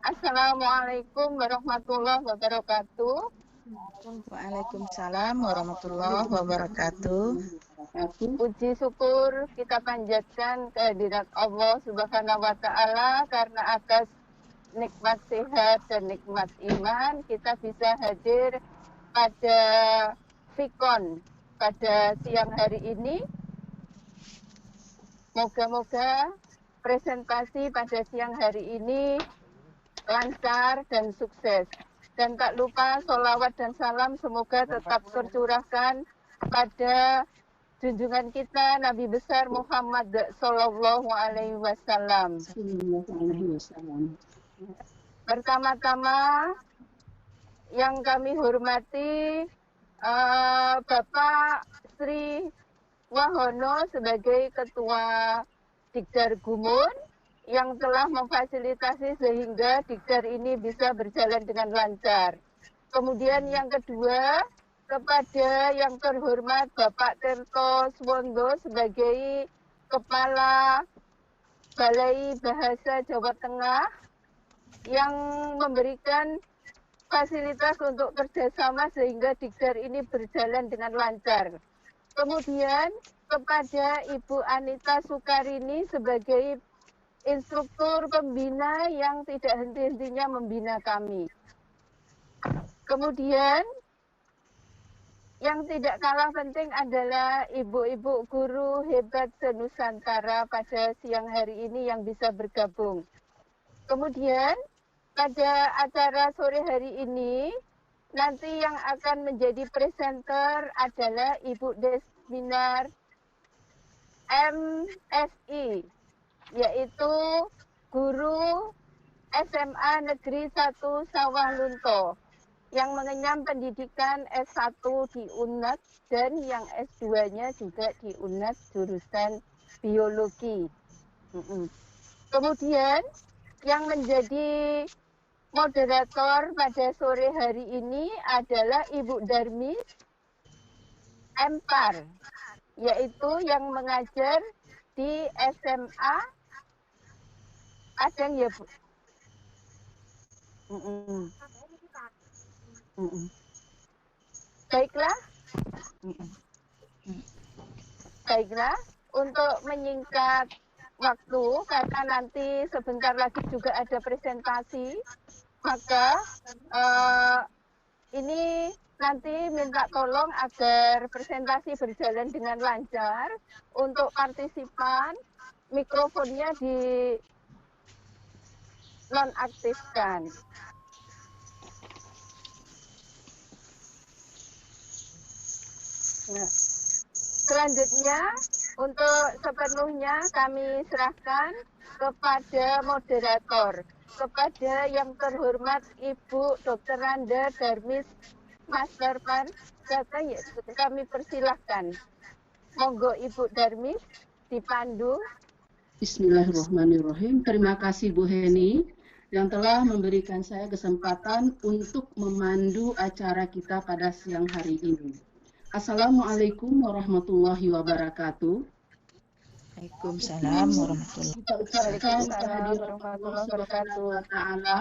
Assalamualaikum warahmatullahi wabarakatuh. Waalaikumsalam warahmatullahi wabarakatuh. Puji syukur kita panjatkan kehadirat Allah Subhanahu wa Ta'ala karena atas nikmat sehat dan nikmat iman kita bisa hadir pada Fikon pada siang hari ini. Moga-moga presentasi pada siang hari ini lancar dan sukses. Dan tak lupa sholawat dan salam semoga tetap tercurahkan pada junjungan kita Nabi besar Muhammad Sallallahu Alaihi Wasallam. Pertama-tama yang kami hormati Bapak Sri Wahono sebagai Ketua Dikdar Gumun yang telah memfasilitasi sehingga Dikdar ini bisa berjalan dengan lancar. Kemudian yang kedua, kepada yang terhormat Bapak Tirto Swondo sebagai Kepala Balai Bahasa Jawa Tengah yang memberikan fasilitas untuk kerjasama sehingga Dikdar ini berjalan dengan lancar. Kemudian kepada Ibu Anita Sukarini sebagai instruktur pembina yang tidak henti-hentinya membina kami. Kemudian yang tidak kalah penting adalah ibu-ibu guru hebat se-Nusantara pada siang hari ini yang bisa bergabung. Kemudian pada acara sore hari ini nanti yang akan menjadi presenter adalah Ibu Desminar MSI, yaitu guru SMA Negeri 1 Sawah Lunto yang mengenyam pendidikan S1 di UNED dan yang S2-nya juga di UNED jurusan biologi. Kemudian yang menjadi moderator pada sore hari ini adalah Ibu Darmis Empar, yaitu yang mengajar di SMA. Ada ya, Bu? Baiklah. Baiklah, untuk menyingkat waktu, karena nanti sebentar lagi juga ada presentasi, maka ini nanti minta tolong agar presentasi berjalan dengan lancar. Untuk partisipan, mikrofonnya di nonaktifkan. Nah, selanjutnya untuk sepenuhnya kami serahkan kepada moderator, kepada yang terhormat Ibu Dr. Randa Darmis Masterpan. Kami persilahkan. Monggo Ibu Darmis dipandu. Bismillahirrahmanirrahim. Terima kasih Bu Heni yang telah memberikan saya kesempatan untuk memandu acara kita pada siang hari ini. Assalamualaikum warahmatullahi wabarakatuh. Waalaikumsalam warahmatullahi Kita ucapkan kehadiran Allah Subhanahu wa Ta'ala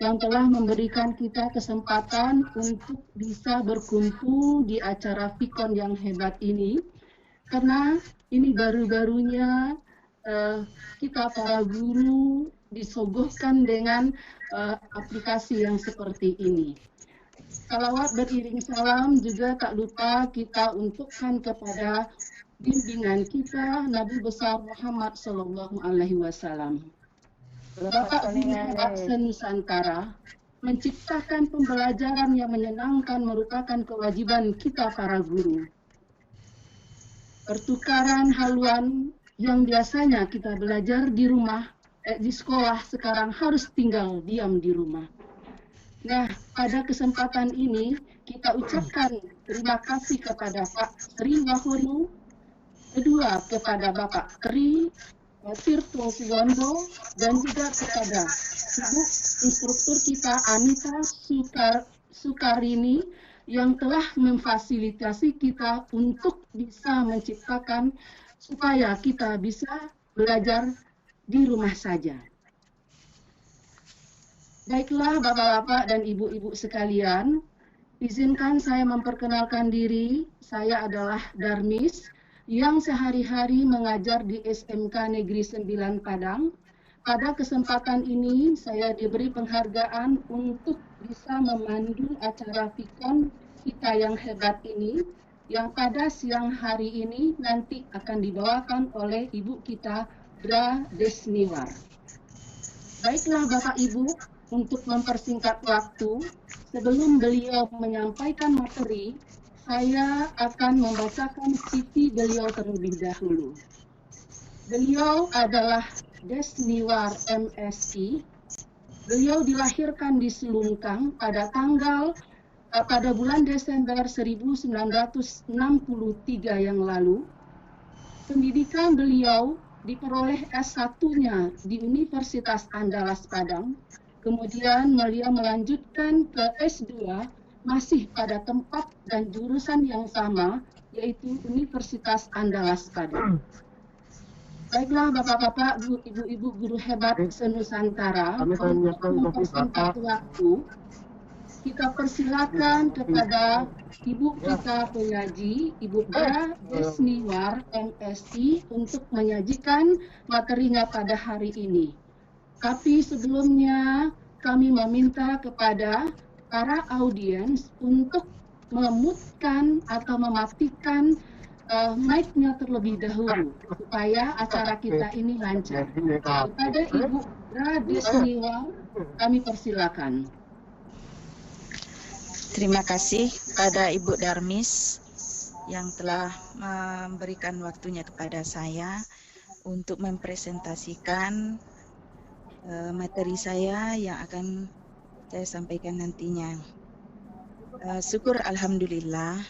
yang telah memberikan kita kesempatan untuk bisa berkumpul di acara Fikon yang hebat ini, karena ini baru-barunya kita para guru disogohkan dengan aplikasi yang seperti ini. Salawat beriring salam juga tak lupa kita untukkan kepada bimbingan kita Nabi besar Muhammad Sallallahu Alaihi Wasallam. Bapak Guru se-Nusantara menciptakan pembelajaran yang menyenangkan merupakan kewajiban kita para guru. Pertukaran haluan yang biasanya kita belajar di rumah, di sekolah, sekarang harus tinggal diam di rumah. Nah, pada kesempatan ini kita ucapkan terima kasih kepada Pak Sri Wahono, kedua kepada Bapak Tri Tirto Swondo, dan juga kepada Ibu instruktur kita Anita Sukarini yang telah memfasilitasi kita untuk bisa menciptakan supaya kita bisa belajar di rumah saja. Baiklah Bapak-bapak dan Ibu-ibu sekalian, izinkan saya memperkenalkan diri. Saya adalah Darmis yang sehari-hari mengajar di SMK Negeri 9 Padang. Pada kesempatan ini saya diberi penghargaan untuk bisa memandu acara Fikon kita yang hebat ini, yang pada siang hari ini nanti akan dibawakan oleh Ibu kita, Bra Desniwar. Baiklah Bapak Ibu, untuk mempersingkat waktu, sebelum beliau menyampaikan materi, saya akan membacakan CV beliau terlebih dahulu. Beliau adalah Desniwar MSI. Beliau dilahirkan di Selungkang pada bulan Desember 1963 yang lalu. Pendidikan beliau diperoleh S1-nya di Universitas Andalas Padang. Kemudian beliau melanjutkan ke S2 masih pada tempat dan jurusan yang sama, yaitu Universitas Andalas Padang. Baiklah Bapak-bapak, Ibu-ibu guru hebat se-Nusantara, untuk mempersingkat waktu, kita persilakan kepada Ibu kita penyaji, Ibu Bra Desniwar MSI, untuk menyajikan materinya pada hari ini. Tapi sebelumnya kami meminta kepada para audiens untuk memutkan atau mematikan mic-nya terlebih dahulu supaya acara kita ini lancar. Kepada Ibu Bra Desniwar kami persilakan. Terima kasih pada Ibu Darmis yang telah memberikan waktunya kepada saya untuk mempresentasikan materi saya yang akan saya sampaikan nantinya. Syukur alhamdulillah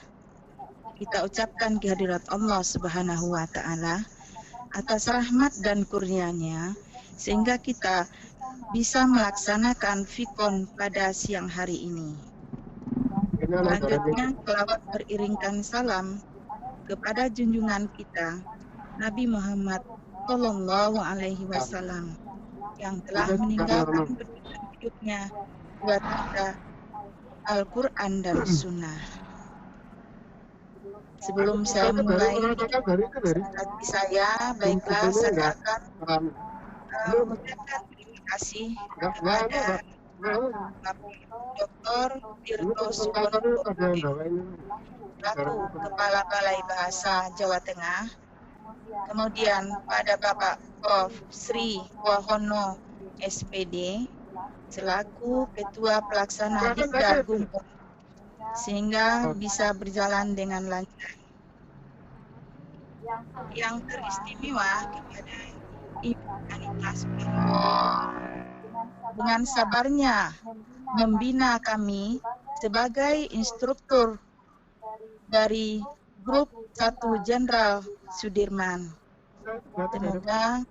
kita ucapkan kehadirat Allah Subhanahu wa taala atas rahmat dan kurnia-Nya sehingga kita bisa melaksanakan Fikon pada siang hari ini. Selanjutnya selawat beriringkan salam kepada junjungan kita Nabi Muhammad Shallallahu Alaihi Wasallam yang telah meninggalkan hidupnya buat kita Al-Quran dan Sunnah. Sebelum saya mulai presentasi saya, baiklah saya akan mengucapkan terima kasih kepada Dr. Tirto Suwondo, selaku Kepala Balai Bahasa Jawa Tengah. Kemudian pada Bapak Prof. Sri Wahono SPD selaku Ketua Pelaksana Dikda Gumul sehingga bisa berjalan dengan lancar. Yang teristimewa kepada Ibu Anita Suparno dengan sabarnya membina kami sebagai instruktur dari Grup 1 Jenderal Sudirman. Semoga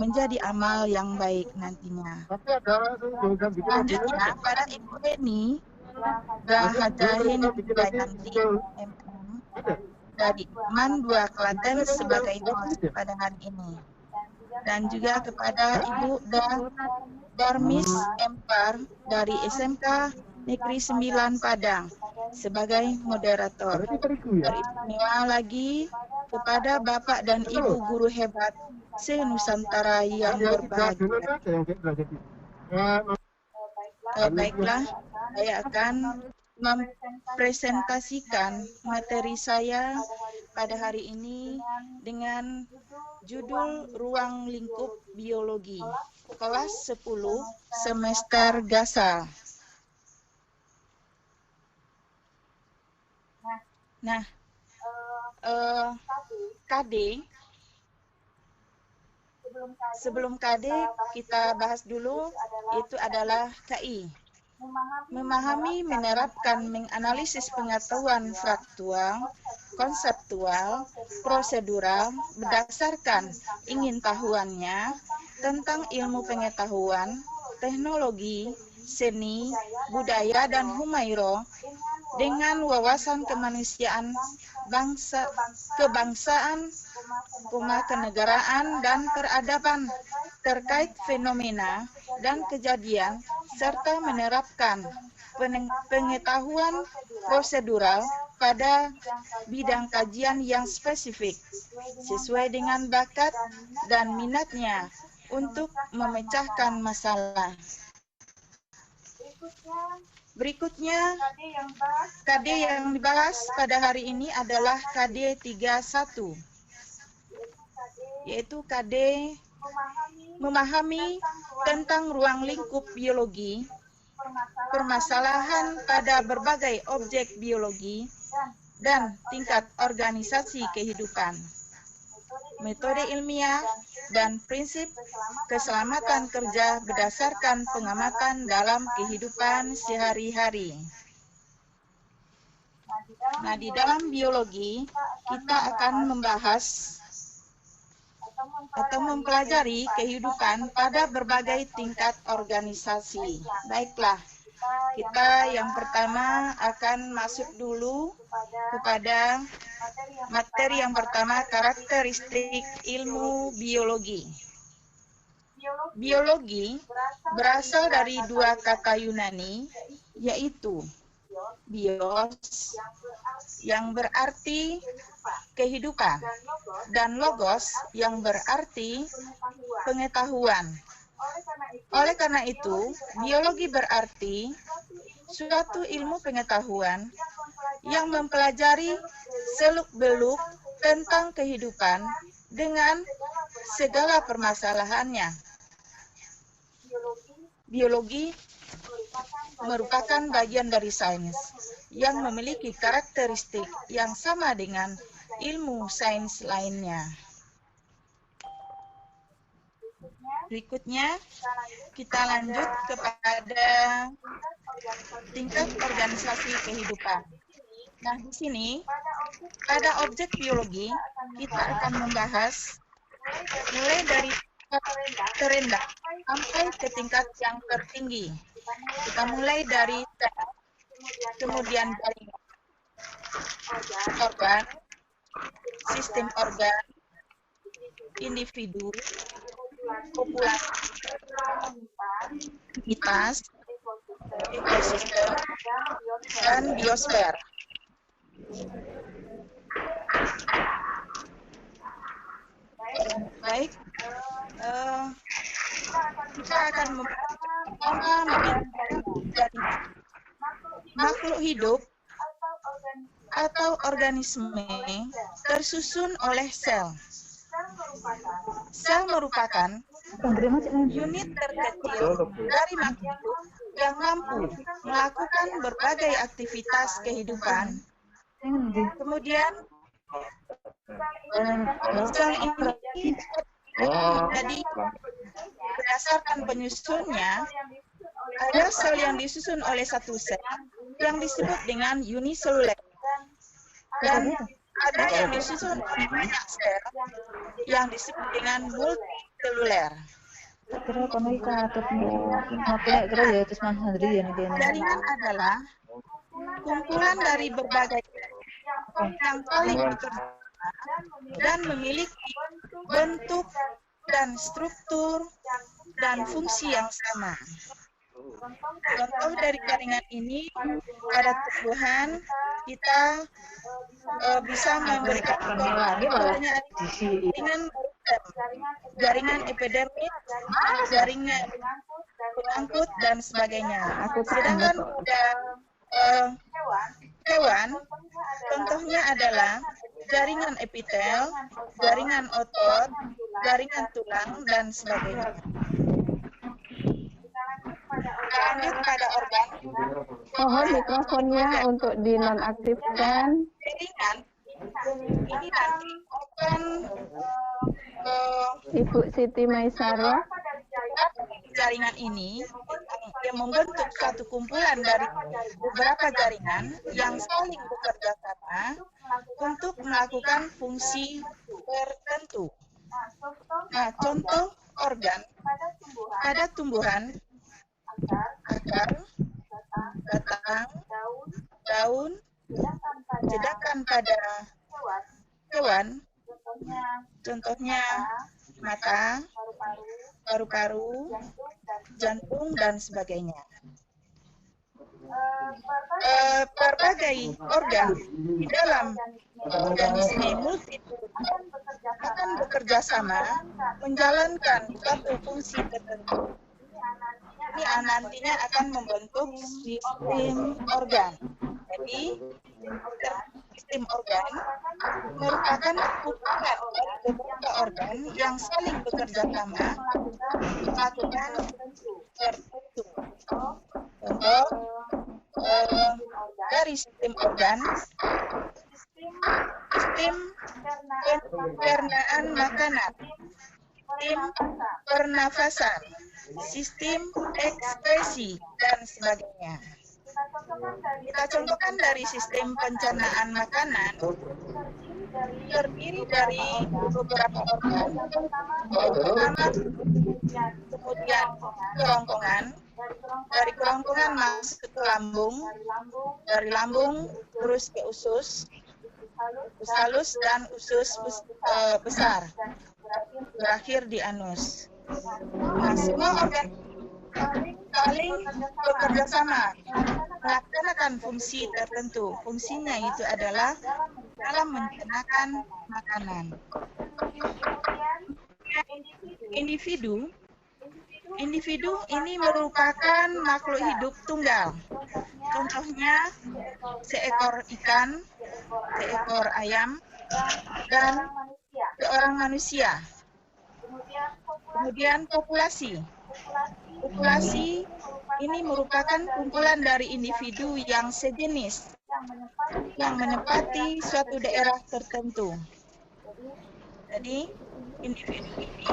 menjadi amal yang baik nantinya. Selanjutnya pada Ibu Eni Rahajahin Bayanti MM dari MAN 2 Klaten sebagai host pada hari ini. Dan juga kepada Ibu Darmis Empar dari SMK Negeri 9 Padang sebagai moderator. Teristimewa lagi kepada Bapak dan Ibu guru hebat se-Nusantara yang berbahagia. Baiklah, saya akan mempresentasikan materi saya pada hari ini dengan judul Ruang Lingkup Biologi, kelas 10 semester Gasal. Nah, KD, sebelum KD kita bahas dulu, itu adalah KI. Memahami, menerapkan, menganalisis pengetahuan faktual, konseptual, prosedural, berdasarkan ingin tahuannya tentang ilmu pengetahuan, teknologi, seni, budaya, dan humairo dengan wawasan kemanusiaan, kebangsaan, kenegaraan, dan peradaban terkait fenomena dan kejadian, serta menerapkan pengetahuan prosedural pada bidang kajian yang spesifik, sesuai dengan bakat dan minatnya untuk memecahkan masalah. Berikutnya, KD yang dibahas pada hari ini adalah KD 31, yaitu KD memahami tentang ruang lingkup biologi, permasalahan pada berbagai objek biologi, dan tingkat organisasi kehidupan, metode ilmiah, dan prinsip keselamatan kerja berdasarkan pengamatan dalam kehidupan sehari-hari. Nah, di dalam biologi, kita akan membahas atau mempelajari kehidupan pada berbagai tingkat organisasi. Baiklah, kita yang pertama akan masuk dulu kepada materi yang pertama, karakteristik ilmu biologi. Biologi berasal dari dua kata Yunani, yaitu bios, yang berarti kehidupan, dan logos, yang berarti pengetahuan. Oleh karena itu, biologi berarti suatu ilmu pengetahuan yang mempelajari seluk-beluk tentang kehidupan dengan segala permasalahannya. Biologi merupakan bagian dari sains yang memiliki karakteristik yang sama dengan ilmu sains lainnya. Berikutnya, kita lanjut kepada tingkat organisasi kehidupan. Nah, di sini, pada objek biologi, kita akan membahas mulai dari tingkat terendah sampai ke tingkat yang tertinggi. Kita mulai dari sel, kemudian jaringan, organ, sistem organ, individu, populasi, entitas, ekosistem, dan biosfer. Baik, kita akan membahas makhluk hidup atau organisme tersusun oleh sel. Sel merupakan unit terkecil dari makhluk yang mampu melakukan berbagai aktivitas kehidupan. Kemudian, sel ini jadi berdasarkan penyusunnya, ada sel yang disusun oleh satu sel yang disebut dengan uniseluler, dan ada yang disusun oleh banyak sel yang disebut dengan multiseluler. Jaringan adalah kumpulan dari berbagai yang saling bekerja dan memiliki bentuk dan struktur dan fungsi yang sama. Contoh dari jaringan ini, pada tumbuhan kita bisa memberikan contohnya jaringan epidermis, jaringan pengangkut, dan sebagainya. Sedangkan pada hewan, contohnya adalah jaringan epitel, jaringan otot, jaringan tulang, dan sebagainya. Lanjut pada organ. Mohon mikrofonnya untuk dinonaktifkan. Jaringan ini nanti akan Ibu Siti Maisarah. jaringan ini yang membentuk satu kumpulan dari beberapa jaringan yang saling bekerja sama untuk melakukan fungsi tertentu. Nah, contoh organ pada tumbuhan: akar, batang, daun. Sedangkan pada hewan, contohnya mata, paru-paru, jantung, dan sebagainya. Berbagai organ di dalam organisme multiple akan bekerja sama menjalankan suatu fungsi tertentu. Ini nantinya akan membentuk sistem organ. Jadi, sistem organ merupakan kumpulan dari beberapa organ yang saling bekerja sama melakukan tertentu. Contoh dari sistem organ, sistem pencernaan makanan, sistem pernafasan, sistem ekspresi, dan sebagainya. Kita contohkan dari sistem pencernaan makanan, terdiri dari beberapa organ, pertama, kemudian kerongkongan, dari kerongkongan masuk ke lambung, dari lambung terus ke usus halus dan usus besar, berakhir di anus. Nah, semua organ saling bekerja sama melaksanakan fungsi tertentu. Fungsinya itu adalah dalam mencernakan makanan. Individu ini merupakan makhluk hidup tunggal. Contohnya seekor ikan, seekor ayam, dan seorang manusia. Kemudian populasi. Populasi ini merupakan kumpulan dari individu yang sejenis, yang menempati suatu daerah tertentu. Jadi, individu ini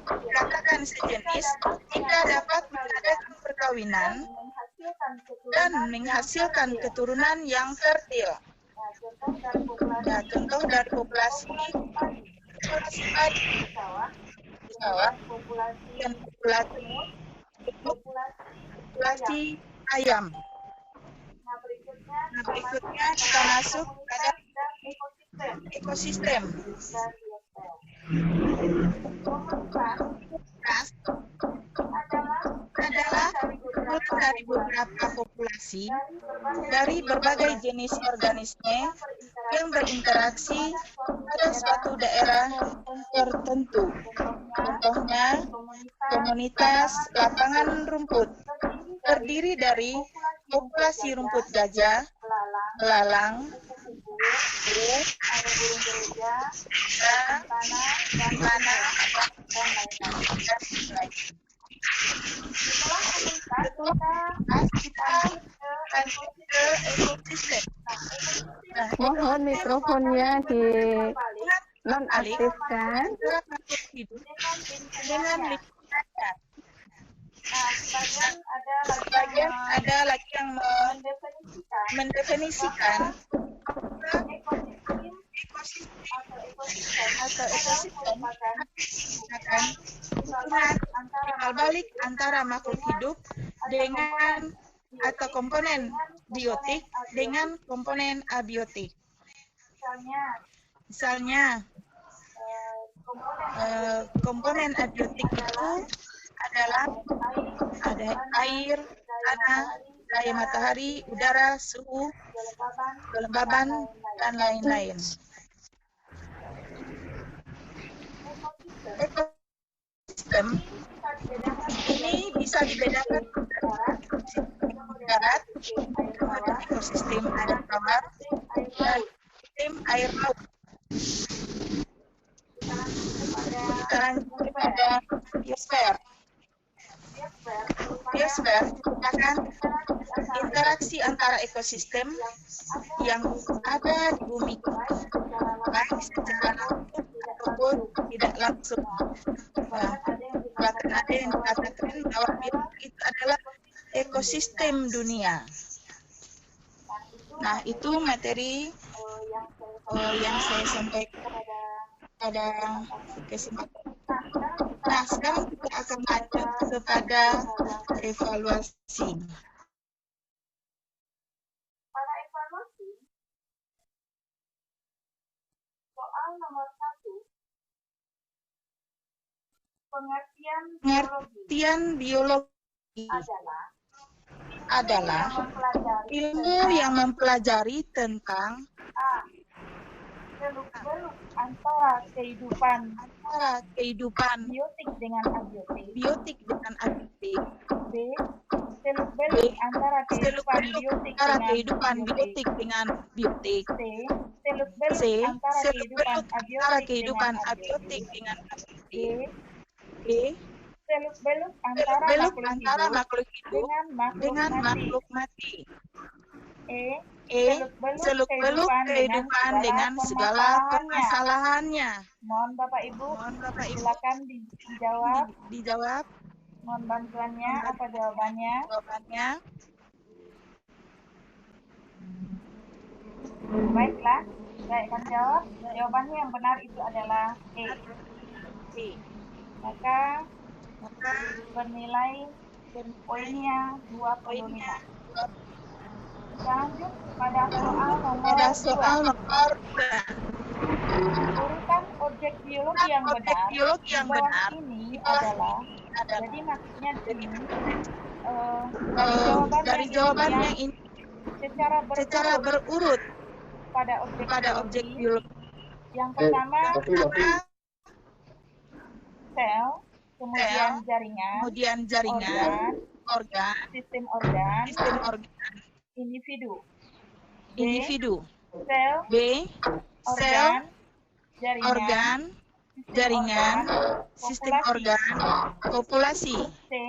dikatakan sejenis jika dapat mengadakan perkawinan dan menghasilkan keturunan yang fertil. Nah, contoh dari populasi padi, sawah, dan populasi ayam. Nah, berikutnya kita masuk pada ekosistem. Adalah kumpulan dari beberapa populasi dari berbagai jenis organisme yang berinteraksi pada suatu daerah tertentu. Contohnya, komunitas lapangan rumput terdiri dari populasi rumput gajah, belalang, burung, tanah, dan lain-lain. Kita lanjut ke ekosistem. Mohon mikrofonnya di nonaktifkan. Dengan lingkungannya. Sebagian ada lagi yang mendefinisikan ekosistem atau ekosistem akan hubungan timbal balik antara makhluk hidup dengan atau komponen biotik dengan komponen abiotik. Misalnya komponen abiotik itu adalah ada air, tanah, cahaya matahari, udara, suhu, kelembaban, dan lain-lain. Ekosistem ini bisa dibedakan darat, kemudian ekosistem air tawar, dan ekosistem air laut. Kita lanjut pada biosfer. Biosfer merupakan interaksi antara ekosistem yang ada di bumi, baik secara langsung ataupun tidak langsung. Bahkan ada yang dikatakan bahwa itu adalah ekosistem dunia. Nah, itu materi yang saya sampaikan pada kesempatan. Nah, sekarang kita akan lanjut kepada evaluasi. Pada evaluasi, soal nomor 1 Pengertian biologi adalah ilmu yang mempelajari tentang seluk-beluk antara kehidupan biotik dengan abiotik. B. Seluk-beluk antara kehidupan biotik dengan biotik. C. Seluk-beluk antara kehidupan abiotik dengan abiotik. D. Seluk-beluk antara makhluk hidup dengan makhluk mati. E. Seluk-beluk kehidupan dengan segala permasalahannya. Mohon Bapak Ibu silakan dijawab. Mohon bantuannya apa jawabannya? Baiklah, saya akan jawab. Jawabannya yang benar itu adalah E. Maka bernilai poinnya 25. Kita lanjut pada soal nomor 2. Urutan objek biologi yang benar di bawah ini adalah, jadi maksudnya di sini dari jawaban yang ini secara berurut pada objek biologi. Yang pertama sel, kemudian jaringan, sistem organ, individu. Sel, organ, jaringan, sistem organ, populasi. C,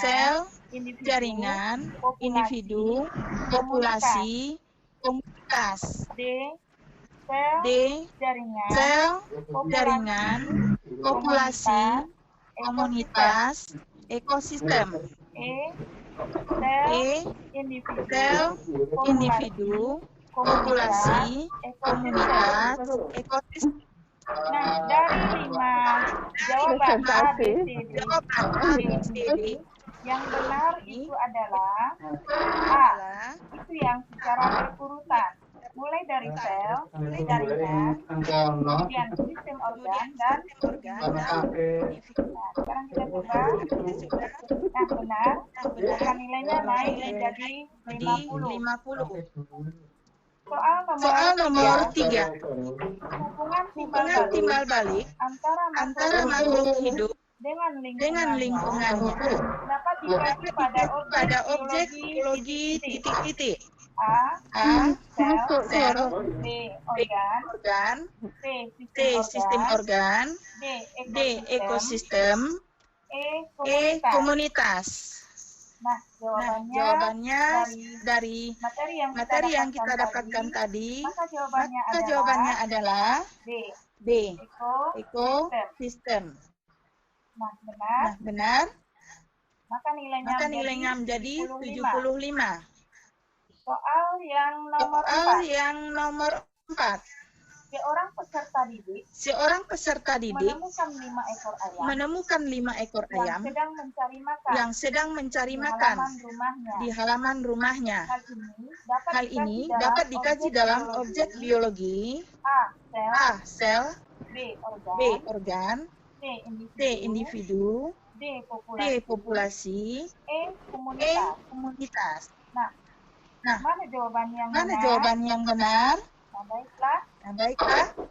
sel, jaringan, individu, populasi, komunitas. D, sel, jaringan, populasi, komunitas, ekosistem. E, sel, individu, populasi, komunitas, ekosistem. Nah, dari 5 jawaban A, B, C, D, yang benar itu adalah A, itu yang secara berurutan. Mulai dari sel, jaringan, kemudian sistem organ, dan individu. Nah, sekarang kita coba. Nah, benar. Maka nilainya naik menjadi 50. Soal nomor 3. Hubungan timbal balik antara makhluk hidup dengan lingkungannya dapat dikaji pada objek biologi titik-titik. A. Sel. B. Organ. C. Sistem organ. D. Ekosistem. E. Komunitas. Nah, jawabannya dari materi yang kita dapatkan tadi, maka jawabannya adalah B. Ekosistem. Nah, benar. Maka nilainya menjadi 75. Soal yang nomor 4. Seorang peserta didik menemukan 5 ekor ayam yang sedang mencari makan di halaman rumahnya. Hal ini dapat dikaji dalam objek biologi. A. Sel. B. Organ. C. Individu. D. Populasi. E. Komunitas. Nah, mana jawaban yang benar? Nah, baiklah.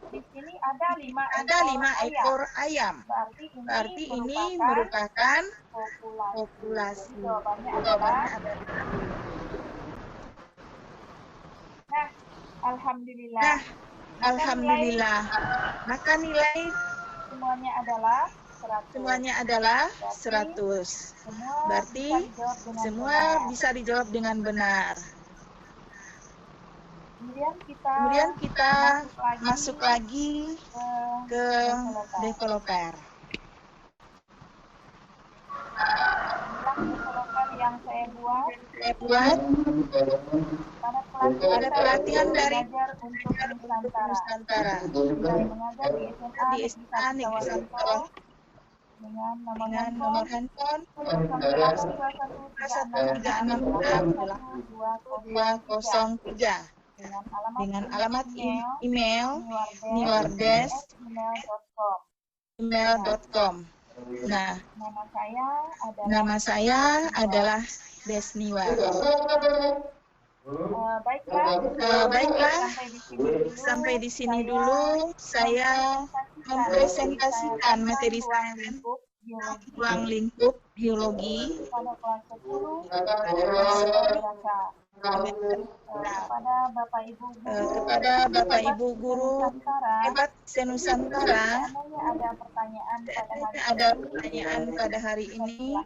Di sini ada 5 ekor ayam. Berarti ini merupakan populasi. Jawabannya adalah. Nah, alhamdulillah. Maka nilai semuanya adalah 100. Berarti semua bisa dijawab dengan benar. Kemudian kita masuk lagi ke developer. Yang saya buat pada pelatihan dari Nusantara. Di SMA Negeri Santoro dengan nomor handphone 1368203 dengan alamat email niwardes@gmail.com. gmail.com. Nah, nama saya adalah Desniwar. Baiklah, sampai di sini dulu saya mempresentasikan materi saya ruang lingkup biologi kepada Bapak Ibu guru hebat se-Nusantara. Ada pertanyaan pada hari ini,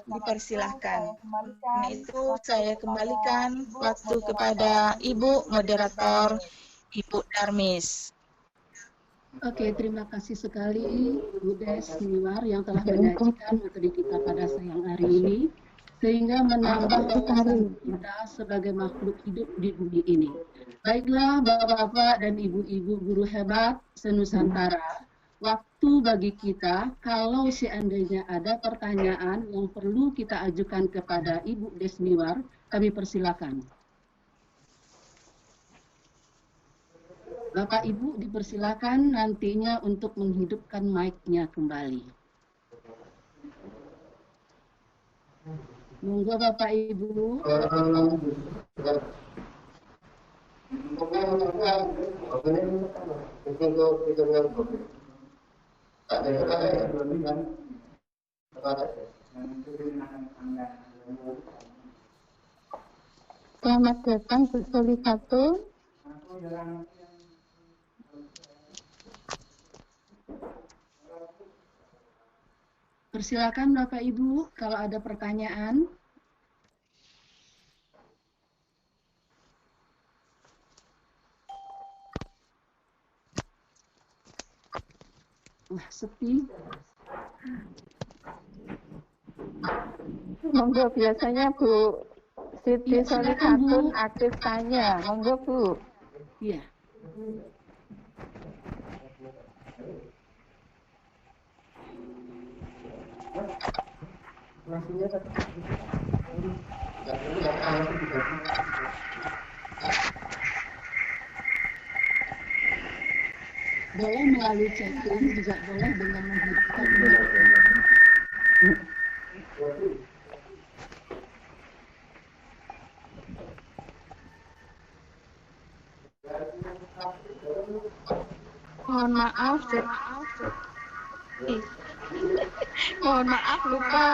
dipersilahkan. Nah, itu saya kembalikan waktu kepada Ibu moderator, Ibu Darmis. Oke, terima kasih sekali Bu Desniwar yang telah menyajikan materi kita pada siang hari ini, sehingga menambah wawasan kita sebagai makhluk hidup di bumi ini. Baiklah Bapak-bapak dan Ibu-ibu guru hebat se-Nusantara, waktu bagi kita, kalau seandainya ada pertanyaan yang perlu kita ajukan kepada Ibu Desniwar, kami persilakan. Bapak Ibu dipersilakan nantinya untuk menghidupkan mic-nya kembali. Monggo Bapak Ibu. Selamat datang Bu Solifatun. Persilakan Bapak Ibu kalau ada pertanyaan. Wah, sepi. Monggo, biasanya Bu Siti Iya, silakan, Bu. Solifatun aktif tanya. Monggo Bu. Iya. Boleh melalui chatting, juga boleh dengan menghidupkan mic. Mohon maaf. Mohon maaf lupa.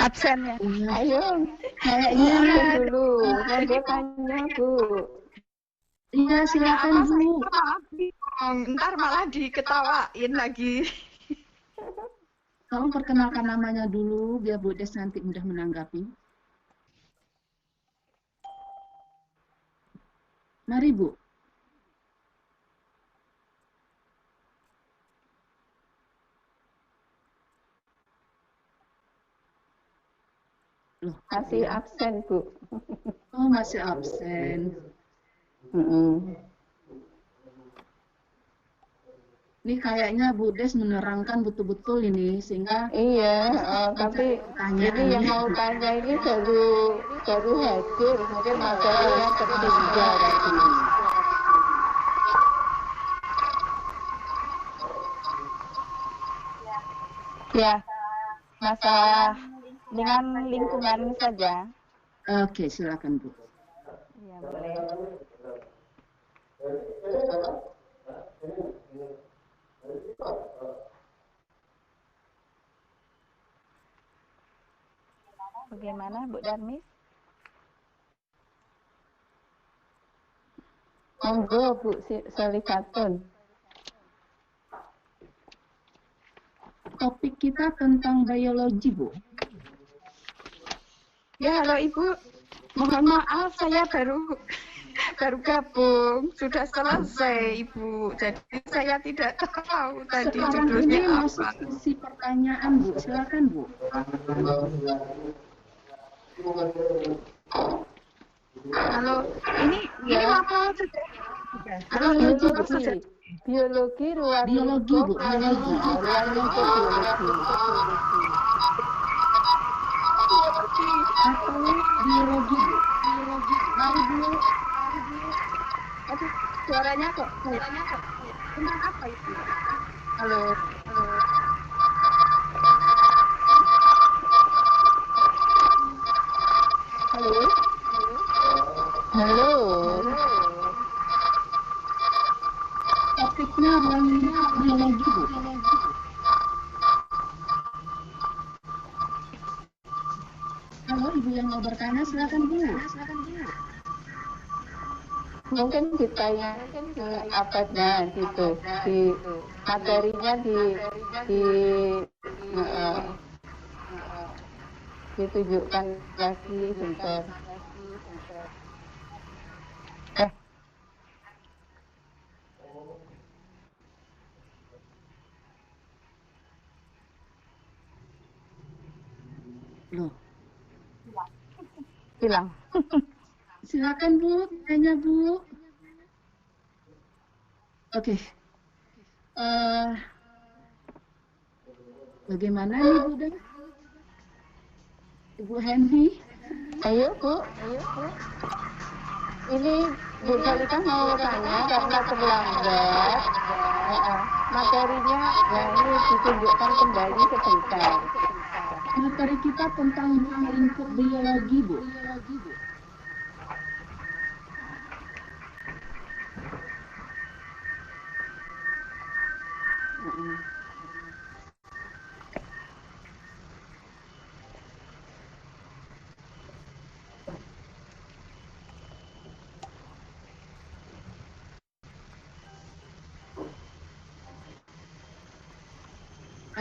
Absennya. Ayo, kayaknya dulu. Monggo tanya Bu. Iya, silakan Bu. Ntar malah diketawain lagi. Tolong perkenalkan namanya dulu biar Bu Des nanti mudah menanggapi. Mari Bu. Loh, Masih absen Bu. oh masih absen. Ini kayaknya Bu Des menerangkan betul-betul ini sehingga Iya, tapi pertanyaan ini yang mau tanya ini baru hadir, mungkin materinya tertinggal tadi. Ya, masalah dengan lingkungan saja. Oke, silakan Bu. Iya, boleh. Bagaimana Bu Darmis? Monggo Bu Solifatun. Topik kita tentang biologi, Bu. Ya, halo Ibu. Mohon maaf, saya baru gabung. Sudah selesai, Ibu. Jadi saya tidak tahu tadi Sekarang ini judulnya masuk apa. sesi pertanyaan, Bu. Silakan, Bu. Halo, ini apa? Halo, Biologi. Biologi ruang Biologi, Bu. Biologi. ruang lingkup biologi. Atau biologi, Bu. Biologi. Mari, Bu. Aduh, suaranya kok. Tentang apa itu? Halo. Halo. Halo. Topiknya biologi, Bu. Halo, Ibu yang mau bertanya, silakan Bu. Mungkin ditanya apanya gitu, di materinya eh, ditunjukkan lagi bentar. Loh, Hilang. silakan Bu, tanya Bu. Oke. Bagaimana nih Bu Dan? Ibu Henry? Ayo Bu. Ini Bu Salika mau tanya karena terlambat. Materinya ini ditunjukkan kembali sebentar. Materi kita tentang ruang lingkup biologi, Bu.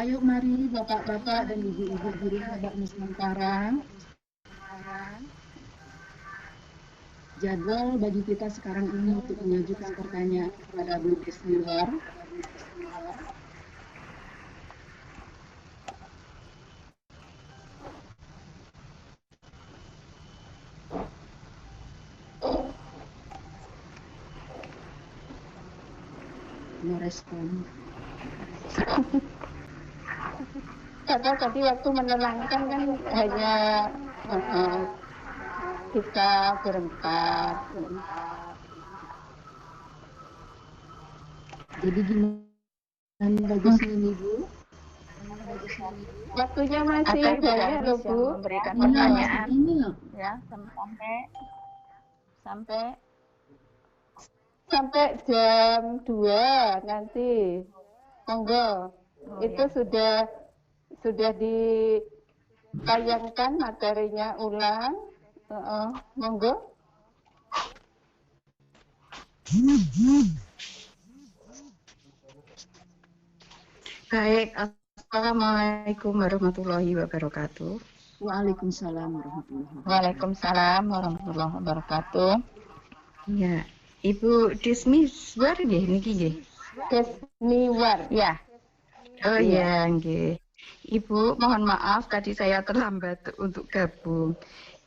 Ayo mari Bapak-bapak dan Ibu-ibu guru sahabat Nusantara. Jadwal bagi kita sekarang ini untuk mengajukan pertanyaan kepada Bu Desniwar. Merespon. Karena tadi waktu menerangkan kan hanya kita berempat. Jadi gimana bagusnya nih Bu? Waktunya masih banyak loh Bu. Memberikan Ini pertanyaan ini loh. ya Sampai jam 2 nanti. Monggo. Itu sudah ditayangkan materinya ulang. Monggo. Baik, Assalamualaikum warahmatullahi wabarakatuh. Waalaikumsalam warahmatullahi wabarakatuh. Waalaikumsalam warahmatullahi wabarakatuh. Ya, Ibu Desniwar nggih niki nggih. Desniwar. Ya. Oh ya, nggih. Ibu, mohon maaf tadi saya terlambat untuk gabung.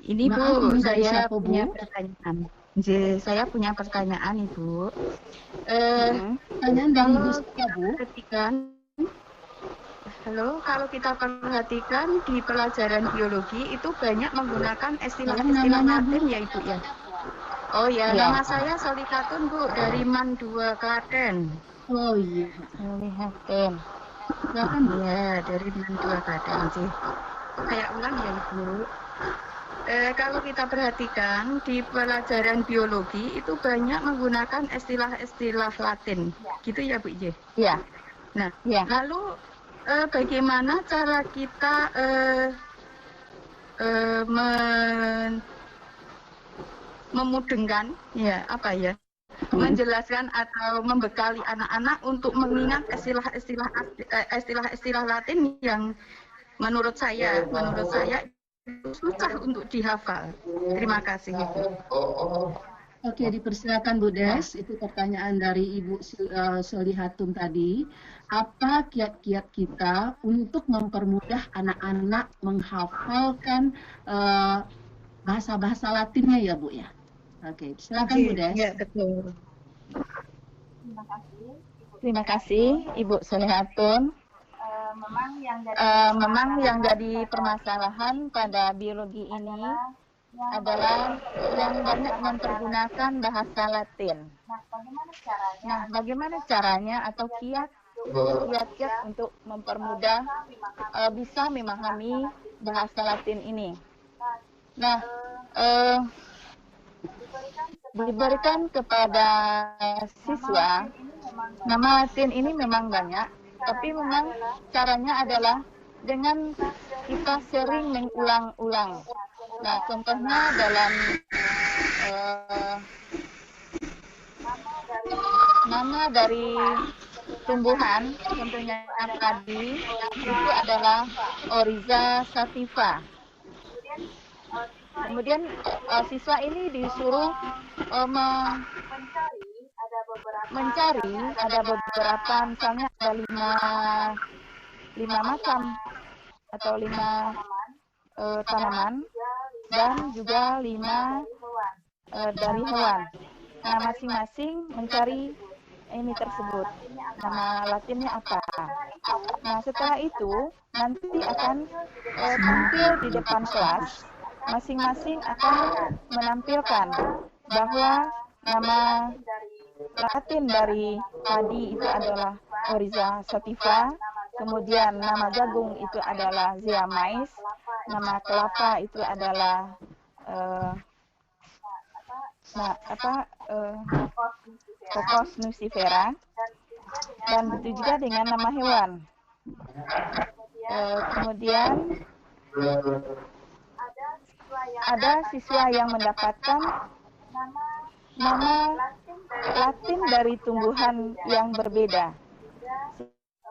Ini Maaf, Bu, ini dari saya siapa, Bu? punya pertanyaan. Nggih, saya punya pertanyaan Ibu. Pertanyaan dari Ibu siapa, Bu? Kalau kita perhatikan di pelajaran biologi itu banyak menggunakan istilah-istilah namanya, Bu? Latin ya Ibu ya. Oh ya, Ya. nama saya Solikatun Bu dari MAN 2 Klaten. Oh iya. Lihatin. Silakan Bu. Ya, dari MAN 2 Klaten sih. Kayak ulang ya Ibu. Kalau kita perhatikan di pelajaran biologi itu banyak menggunakan istilah-istilah Latin, gitu ya Bu Ije. Ya. Nah, Ya. lalu bagaimana cara kita memudengkan, ya apa ya, menjelaskan atau membekali anak-anak untuk mengingat istilah-istilah Latin yang menurut saya itu susah untuk dihafal. Terima kasih Ibu. Oke, dipersilakan Bu Des. Itu pertanyaan dari Ibu Solihatun tadi. Apa kiat-kiat kita untuk mempermudah anak-anak menghafalkan bahasa-bahasa Latinnya ya Bu ya? Oke, silakan Bu Des. Ya, betul. Terima kasih Ibu Solihatun. Memang yang jadi permasalahan pada biologi ini adalah yang banyak mempergunakan bahasa Latin. Nah, bagaimana caranya atau kiat-kiat untuk mempermudah bisa memahami bahasa Latin ini? Nah, diberikan kepada siswa nama Latin ini memang banyak, tapi memang caranya adalah dengan kita sering mengulang-ulang. Nah, contohnya dalam nama dari tumbuhan, contohnya padi, itu adalah Oryza sativa. Kemudian siswa ini disuruh mencari ada beberapa, misalnya ada lima macam atau 5 tanaman dan juga 5 dari hewan. Nah, masing-masing mencari ini tersebut. Nama Latinnya apa? Nah, setelah itu nanti akan tampil di depan kelas. Masing-masing akan menampilkan bahwa nama Latin dari padi itu adalah Oryza sativa, kemudian nama jagung itu adalah Zea mais, nama kelapa itu adalah Cocos nucifera, dan begitu juga dengan nama hewan. Kemudian ada siswa yang mendapatkan nama Latin dari tumbuhan yang berbeda,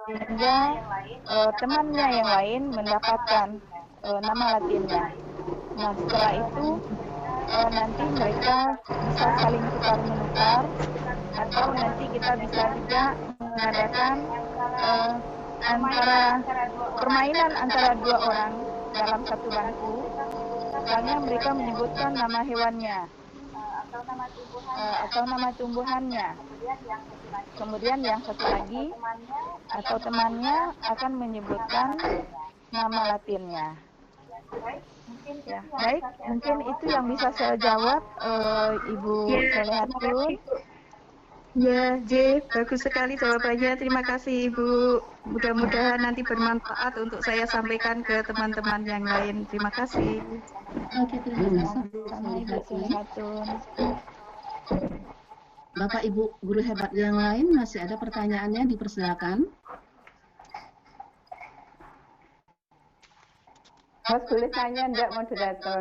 sehingga temannya yang lain mendapatkan nama Latinnya. Nah, setelah itu nanti mereka bisa saling tukar-menukar, atau nanti kita bisa juga mengadakan permainan antara 2 orang dalam satu bangku. Misalnya mereka menyebutkan nama hewannya atau nama tumbuhannya. Kemudian yang satu lagi atau temannya akan menyebutkan nama Latinnya. Ya, baik, mungkin itu yang bisa saya jawab, Ibu Solehatun. Ya, J, bagus sekali jawabannya. Terima kasih, Ibu. Mudah-mudahan nanti bermanfaat untuk saya sampaikan ke teman-teman yang lain. Terima kasih. Oke, terima kasih Bu Solehatun. Bapak Ibu guru hebat yang lain masih ada pertanyaannya, dipersilakan. Mas boleh tanya enggak, moderator?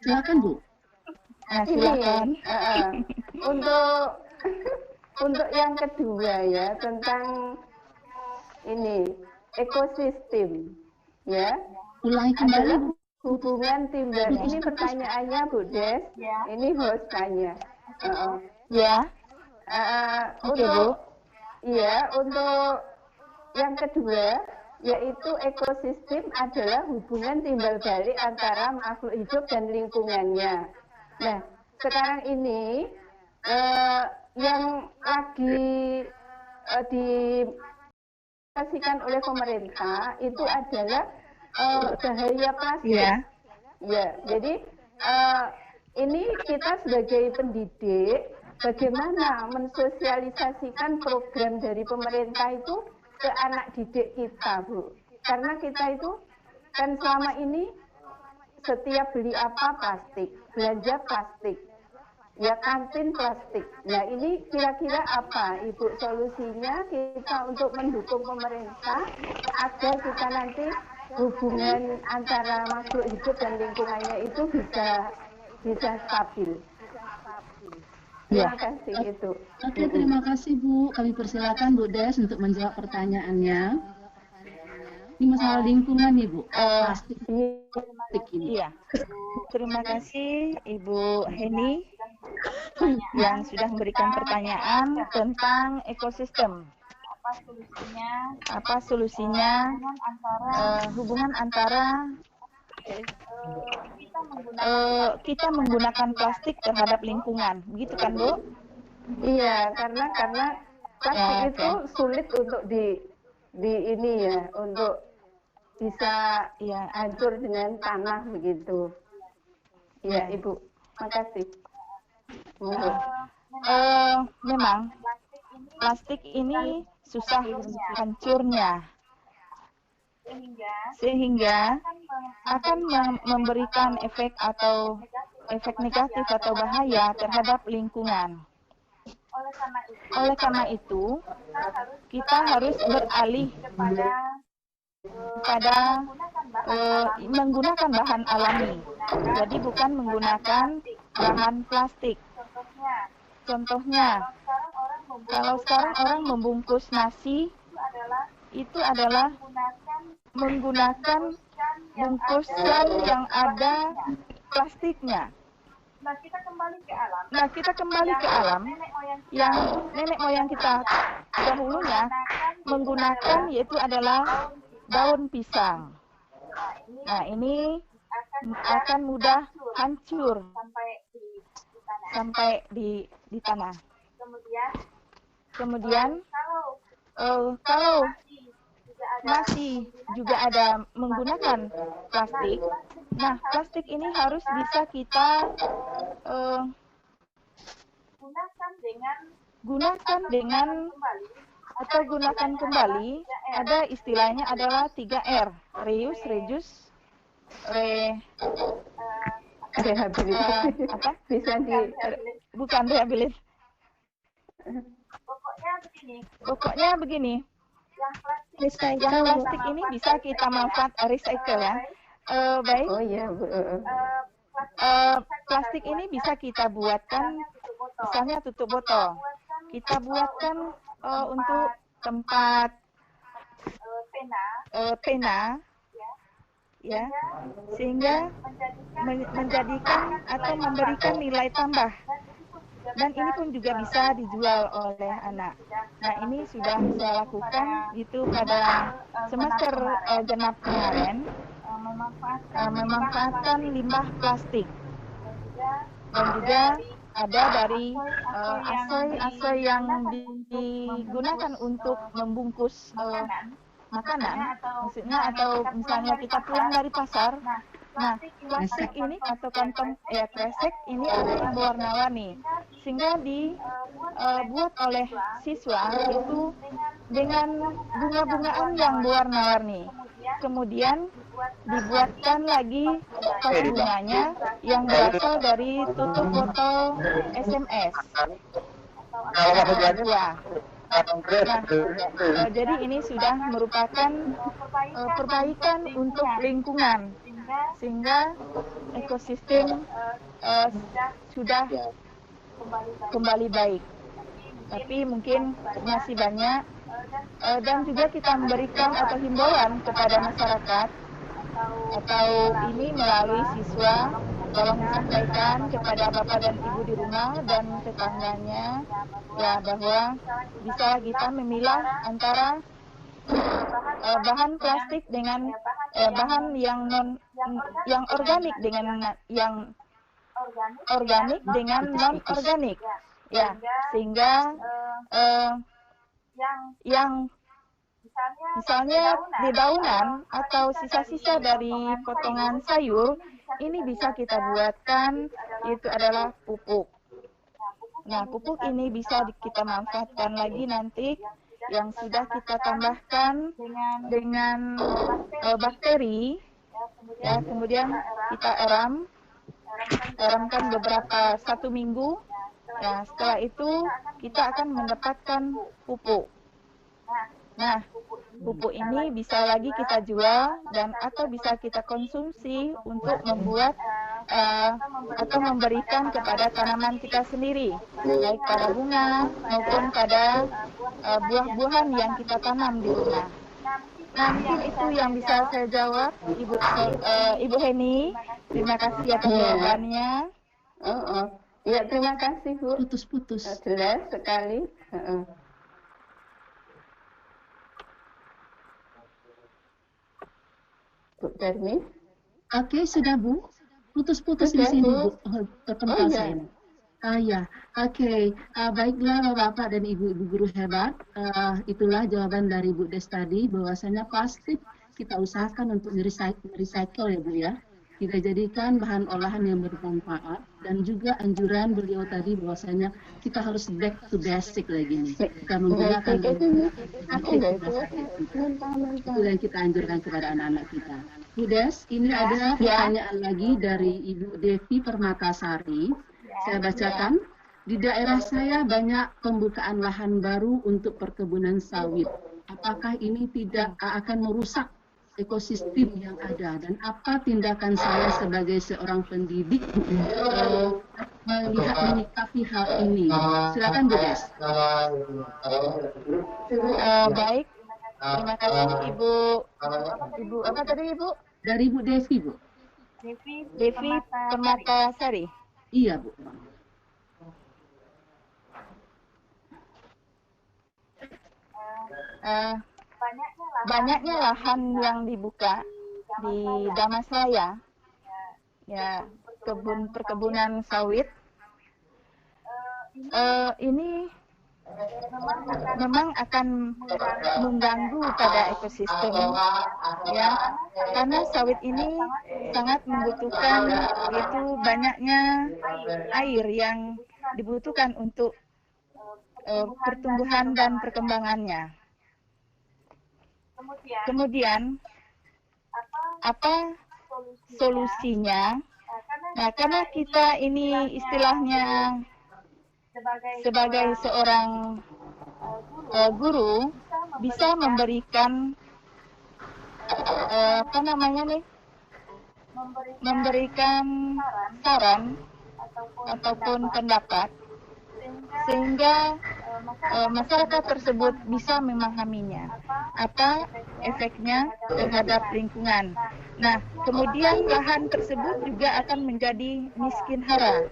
Silakan Bu. Nah, silakan. Untuk yang kedua ya, tentang ini ekosistem ya. Ulangi kembali Bu. Hubungan timbal. Ini pertanyaannya Bu Des. Ini host tanya. Ya. Oke, Bu. Untuk yang kedua, yaitu ekosistem adalah hubungan timbal balik antara makhluk hidup dan lingkungannya. Nah, sekarang ini yang lagi diaplikasikan oleh pemerintah itu adalah bahaya plastik. Ya. Ya, jadi ini kita sebagai pendidik bagaimana mensosialisasikan program dari pemerintah itu ke anak didik kita, Bu. Karena kita itu kan selama ini setiap beli apa plastik, belanja plastik, ya kantin plastik. Nah, ini kira-kira apa Ibu solusinya kita untuk mendukung pemerintah agar kita nanti hubungan antara makhluk hidup dan lingkungannya itu bisa stabil. Terima kasih itu. Oke, terima kasih Bu. Kami persilakan Bu Des untuk menjawab pertanyaannya. Ini masalah lingkungan nih Bu. Plastik ini. Iya. Terima kasih Ibu Heni yang sudah memberikan pertanyaan tentang ekosistem. Apa solusinya hubungan antara kita menggunakan plastik terhadap lingkungan, begitu kan Bu? Iya, karena plastik itu sulit untuk di ini ya, untuk bisa hancur dengan tanah begitu. Iya, Ibu. Makasih. Memang plastik ini susah hancurnya, sehingga akan memberikan efek negatif atau bahaya terhadap lingkungan. Oleh karena itu, kita harus beralih pada menggunakan bahan alami. Jadi bukan menggunakan bahan plastik. Contohnya, kalau sekarang orang membungkus nasi, itu adalah menggunakan bungkusan yang ada plastiknya. Nah, kita kembali ke alam yang nenek moyang kita dahulunya menggunakan, yaitu adalah daun pisang. Nah, ini akan mudah hancur sampai di tanah. Kemudian kalau masih juga ada menggunakan plastik, nah plastik ini harus bisa kita gunakan kembali. Ada istilahnya adalah 3R, reuse, reduce, rehabilitasi. Bukan rehabilitasi. Pokoknya begini. Yang plastik ini bisa kita manfaat recycle ya. Baik. Oh iya, Bu. Plastik ini bisa kita buatkan, misalnya tutup botol. Kita buatkan untuk tempat pena, ya, sehingga menjadikan atau memberikan nilai tambah. Dan ini pun juga bisa dijual oleh anak. Nah, ini sudah saya lakukan itu pada semester genap kemarin, memanfaatkan limbah plastik. Dan juga ada dari asoy yang digunakan untuk membungkus makanan, maksudnya, atau misalnya kita pulang dari pasar. Nah, plastik ini atau kantong kresek ini ada yang berwarna-warni, sehingga dibuat oleh siswa itu dengan bunga-bungaan yang berwarna-warni. Kemudian dibuatkan lagi tas bunganya yang berasal dari tutup botol SMS. Jadi ini sudah merupakan perbaikan untuk lingkungan, sehingga ekosistem sudah kembali baik. Tapi mungkin masih banyak, dan juga kita memberikan atau himbauan kepada masyarakat atau ini melalui siswa, tolong disampaikan kepada bapak dan ibu di rumah dan tetangganya, ya, bahwa bisa kita memilah antara bahan plastik dengan bahan yang organik dengan yang organik dengan non organik, ya, sehingga yang misalnya dedaunan atau sisa-sisa dari potongan sayur ini bisa kita buatkan, itu adalah pupuk. Nah, pupuk ini bisa kita manfaatkan lagi nanti yang sudah kita tambahkan dengan bakteri, ya, kemudian kita eramkan beberapa 1 minggu. Nah, setelah itu kita akan mendapatkan pupuk. Nah, pupuk ini bisa lagi kita jual dan atau bisa kita konsumsi untuk membuat atau memberikan kepada tanaman kita sendiri, baik pada bunga maupun pada buah-buahan yang kita tanam di rumah. Nah, mungkin itu yang bisa saya jawab, Ibu Heni. Terima kasih atas jawabannya. Ya, terima kasih, Bu. Putus-putus. Jelas sekali. Bu Darmis. Oke, sudah Bu. Putus-putus di sini, Bu. Terpental saya. Ya, oke. Baiklah Bapak dan Ibu guru hebat. Itulah jawaban dari Bu Des tadi, bahwasanya plastik kita usahakan untuk recycle ya Bu ya. kita jadikan bahan olahan yang bermanfaat, dan juga anjuran beliau tadi bahwasanya kita harus back to basic lagi nih, kita menggunakan itu yang kita anjurkan kepada anak-anak kita. Bu Des, ini ada pertanyaan lagi dari Ibu Devi Permatasari. Saya bacakan. Di daerah saya banyak pembukaan lahan baru untuk perkebunan sawit. Apakah ini tidak akan merusak ekosistem yang ada, dan apa tindakan saya sebagai seorang pendidik menyikapi hal ini? Silakan Bu Des. Baik, terima kasih Ibu apa tadi Ibu? Dari Bu Devi, Bu. Devi Permatasari. Iya, Bu. Banyaknya lahan yang dibuka di Damastraya, ya, perkebunan sawit, ini memang akan mengganggu pada ekosistem, ya, karena sawit ini sangat membutuhkan itu banyaknya air yang dibutuhkan untuk pertumbuhan dan perkembangannya. Kemudian apa solusinya? Nah, karena kita ini istilahnya sebagai seorang guru bisa memberikan memberikan saran ataupun pendapat sehingga masyarakat tersebut bisa memahaminya apa efeknya terhadap lingkungan. Nah, kemudian lahan tersebut juga akan menjadi miskin hara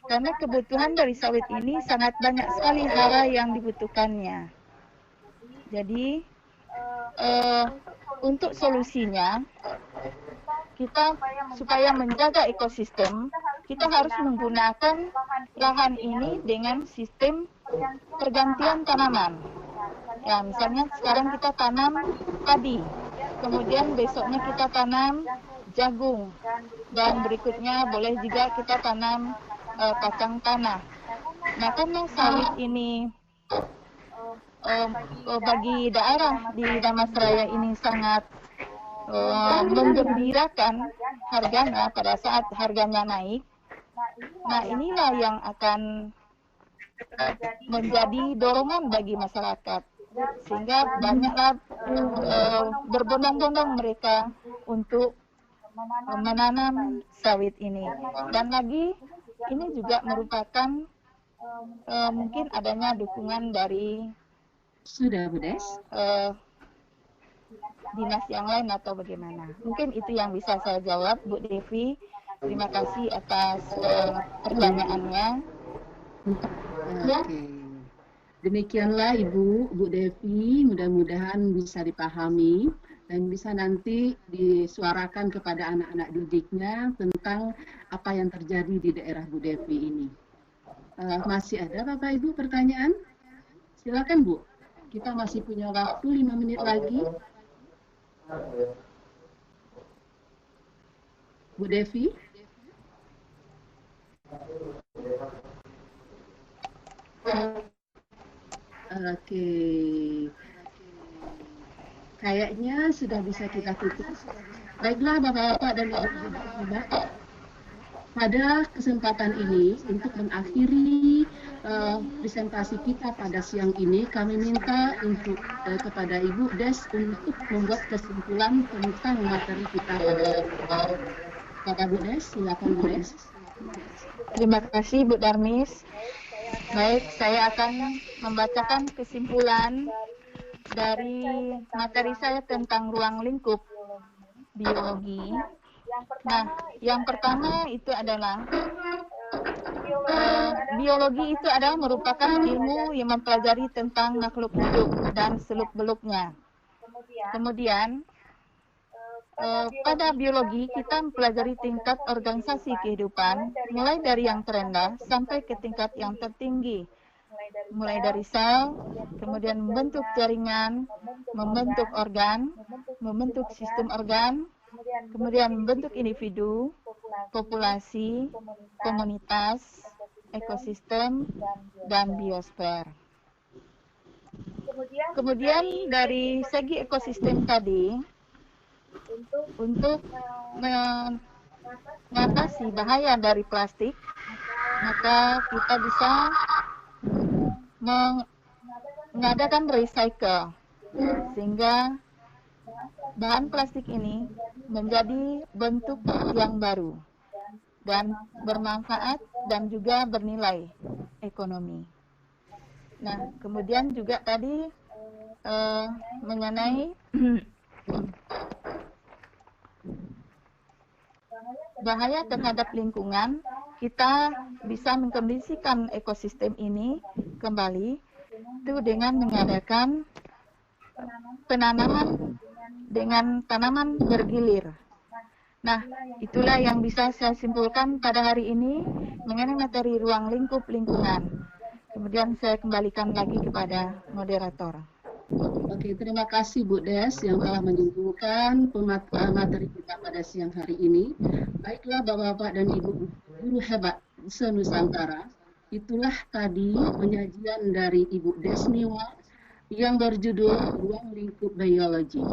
karena kebutuhan dari sawit ini sangat banyak sekali hara yang dibutuhkannya. Jadi untuk solusinya, kita supaya menjaga ekosistem, kita harus menggunakan lahan ini dengan sistem pergantian tanaman. Ya, misalnya sekarang kita tanam padi, kemudian besoknya kita tanam jagung, dan berikutnya boleh juga kita tanam kacang tanah. Nah, karena sawit ini bagi daerah di Damastraya ini sangat menggembirakan harganya pada saat harganya naik. Nah, inilah yang akan menjadi dorongan bagi masyarakat, sehingga banyaklah berbondong-bondong mereka untuk menanam sawit ini. Dan lagi ini juga merupakan mungkin adanya dukungan dari Bu Des? Dinas yang lain atau bagaimana. Mungkin itu yang bisa saya jawab, Bu Devi. Terima kasih atas pertanyaannya. Oke. Demikianlah Bu Devi, mudah-mudahan bisa dipahami dan bisa nanti disuarakan kepada anak-anak didiknya tentang apa yang terjadi di daerah Bu Devi ini. Masih ada Bapak Ibu pertanyaan? Silakan Bu. Kita masih punya waktu 5 menit lagi. Bu Devi? Oke. Kayaknya sudah bisa kita tutup. Baiklah Bapak-Bapak dan Ibu-Ibu, pada kesempatan ini untuk mengakhiri presentasi kita pada siang ini, kami minta untuk kepada Ibu Des untuk membuat kesimpulan tentang materi kita pada Bu Des. Silakan Bu Des. Terima kasih Bu Darmis. Baik, saya akan membacakan kesimpulan dari materi saya tentang ruang lingkup biologi. Nah, yang pertama itu adalah biologi itu adalah merupakan ilmu yang mempelajari tentang makhluk hidup dan seluk-beluknya. Kemudian, pada biologi kita mempelajari tingkat organisasi kehidupan, mulai dari yang terendah sampai ke tingkat yang tertinggi. Mulai dari sel, kemudian membentuk jaringan, membentuk organ, membentuk sistem organ, kemudian bentuk individu, populasi, komunitas, ekosistem, dan biosfer. Kemudian dari segi ekosistem tadi, untuk mengatasi bahaya dari plastik, maka kita bisa mengadakan recycle, sehingga bahan plastik ini menjadi bentuk yang baru dan bermanfaat dan juga bernilai ekonomi. Nah, kemudian juga tadi mengenai bahaya terhadap lingkungan, kita bisa mengkondisikan ekosistem ini kembali itu dengan mengadakan penanaman dengan tanaman bergilir. Nah, itulah yang bisa saya simpulkan pada hari ini mengenai materi ruang lingkup lingkungan. Kemudian saya kembalikan lagi kepada moderator. Oke, terima kasih Bu Des yang telah menyimpulkan materi kita pada siang hari ini. Baiklah Bapak-Bapak dan Ibu guru hebat se-Nusantara, itulah tadi penyajian dari Ibu Desniwa yang berjudul Ruang Lingkup Biologi.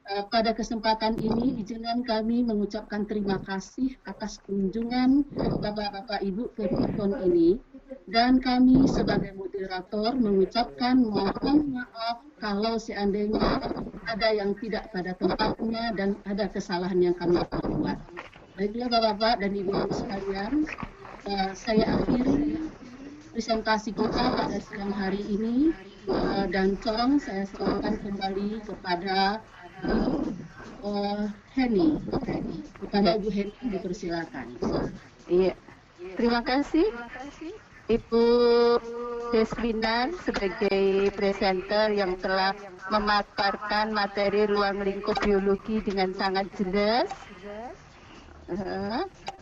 Pada kesempatan ini izinkan kami mengucapkan terima kasih atas kunjungan Bapak-Bapak Ibu ke Pikon ini, dan kami sebagai moderator mengucapkan mohon maaf kalau seandainya ada yang tidak pada tempatnya dan ada kesalahan yang kami perbuat. Baiklah Bapak-Bapak dan Ibu sekalian, saya akhiri presentasi kita pada siang hari ini, dan tolong saya serahkan kembali kepada Heni. Kepada Ibu Heni dipersilakan. Iya, terima kasih Ibu Deswina sebagai presenter yang telah memaparkan materi ruang lingkup biologi dengan sangat jelas.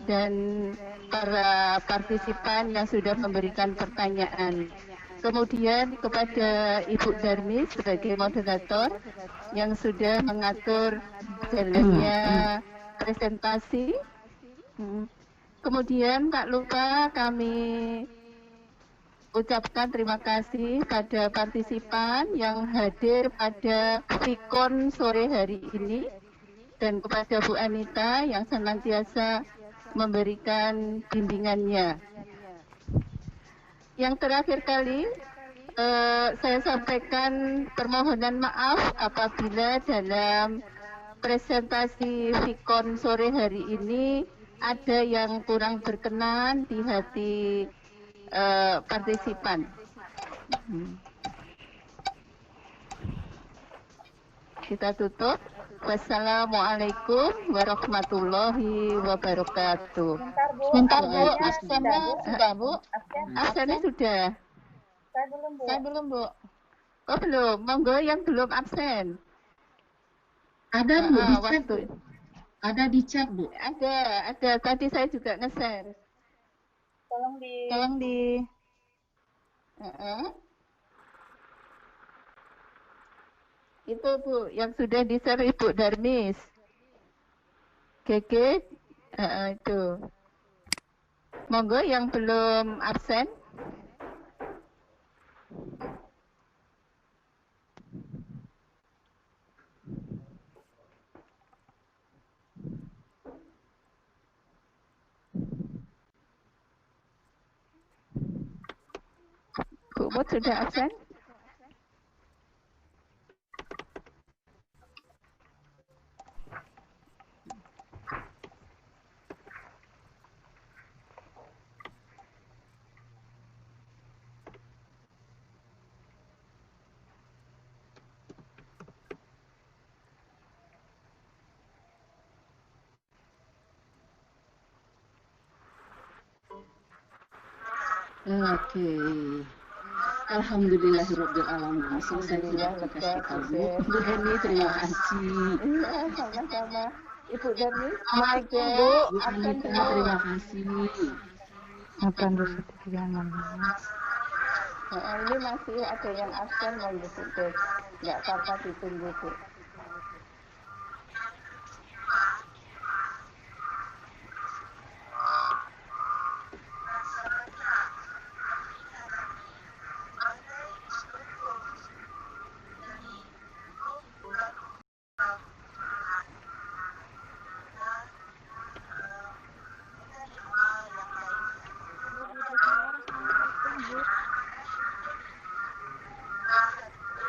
Dan para partisipan yang sudah memberikan pertanyaan. Kemudian kepada Ibu Darmis sebagai moderator yang sudah mengatur jalannya presentasi. Kemudian tak lupa kami ucapkan terima kasih pada partisipan yang hadir pada Pikon sore hari ini, dan kepada Bu Anita yang senantiasa memberikan bimbingannya. Yang terakhir kali, saya sampaikan permohonan maaf apabila dalam presentasi Pikon sore hari ini ada yang kurang berkenan di hati partisipan. Kita tutup. Wassalamualaikum warahmatullahi wabarakatuh. Bentar Bu, absennya sudah Bu? Absennya sudah. Saya belum Bu. Saya belum Bu. Oh belum, monggo yang belum absen. Ada Bu, di chat. Waktu. Ada di chat Bu. Ada. Tadi saya juga nge-share. Tolong di. Itu Bu, yang sudah di-share Ibu Darmis. Gege, itu. Monggo yang belum absen. Bu Mut sudah absen? Oke. Alhamdulillahirabbil alamin. Selesai sudah kita kasih Bu. Bu Heni terima kasih. Sama-sama. Ibu Darmis, Bu Anita terima kasih. Akan disediakan. Ini masih ada yang absen, monggo Bu. Nggak apa-apa ditunggu Bu.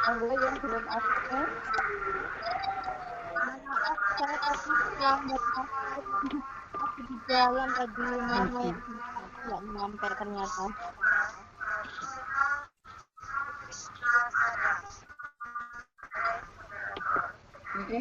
Ada yang belum aktif? Maaf, saya tadi lambat aku di jalan tadi mama yang nggak nyampe ternyata. Oke.